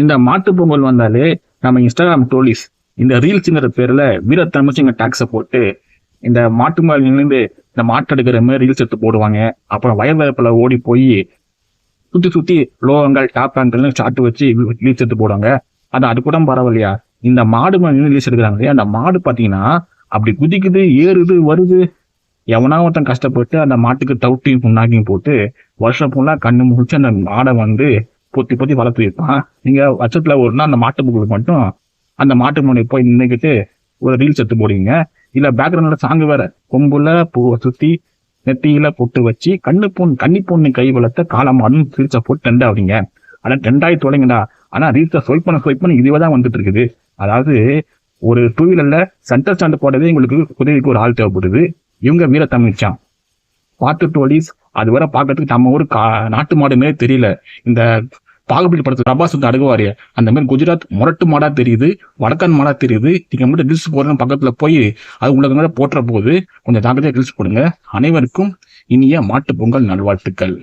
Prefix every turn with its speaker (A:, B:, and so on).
A: இந்த மாட்டு பொங்கல் வந்தாலே நம்ம இன்ஸ்டாகிராம் டோலிஸ் இந்த ரீல்ஸுங்கிற பேர்ல வீரத்தமிழ்ச்சிங்க டாக்ஸை போட்டு இந்த மாட்டு மேல நின்று இந்த மாட்டு எடுக்கிற மாதிரி ரீல்ஸ் எடுத்து போடுவாங்க. அப்புறம் வயல் ஓடி போய் சுத்தி சுத்தி லோகங்கள் டாப் ஆங்கிள்னு சாட்டு வச்சு ரீல்ஸ் எடுத்து போடுவாங்க. அது கூட பரவாயில்லையா, இந்த மாடு மேல நின்று ரீல்ஸ் எடுக்கிறாங்க இல்லையா, அந்த மாடு பாத்தீங்கன்னா அப்படி குதிக்குது, ஏறுது, வருது. எவனா ஒருத்தன் கஷ்டப்பட்டு அந்த மாட்டுக்கு தவுட்டியும் புண்ணாக்கியும் போட்டு வருஷம் ஃபுல்லா கண்ணு முடிச்சு அந்த மாடை பொத்தி பொத்தி வளர்த்து வைப்பான். நீங்க வருஷத்துல ஒரு நாள் அந்த மாட்டு பொங்கலுக்கு மட்டும் அந்த மாட்டு முனை போய் நின்றுக்கிட்டு ஒரு ரீல்ஸ் எடுத்து போடுவீங்க. இல்ல பேக்ரவுண்ட்ல சாங்கு வேற, கொம்புல பூவை சுத்தி நெத்தியில பொட்டு வச்சு கன்னி பொண்ணு கை வளர்த்த காலமாடும் ரீல்ஸை போட்டு ட்ரெண்ட் ஆகுறீங்க. ஆனா ட்ரெண்டாயி தொடங்குடா. ஆனா ரீல்ஸை ஸ்வைப் பண்ண இதுவே தான் வந்துட்டு இருக்குது. அதாவது ஒரு டூ வீலர்ல சென்டர் ஸ்டாண்ட் போடவே உங்களுக்கு உதவிக்கு ஒரு ஆள் தேவைப்படுது. இவங்க வீரத்தமிழ்ச்சான் பாட்டு டோலிஸ். அது வரை பாக்கிறதுக்கு நம்ம ஒரு நாட்டு மாடுமே தெரியல. இந்த பாகுபலி படத்துல பிரபாஸ் வந்து அடங்குவாரு அந்த மாதிரி குஜராத் முரட்டு மாடா தெரியுது, வடக்கான் மாடா தெரியுது. நீங்க மட்டும் ரீல்ஸ் போடுற பக்கத்துல போய் அது உங்களுக்கு மேல போட்டுற போது கொஞ்சம் ஜாக்கிரதையா ரீல்ஸ் போடுங்க. அனைவருக்கும் இனிய மாட்டு பொங்கல் நல்வாழ்த்துக்கள்.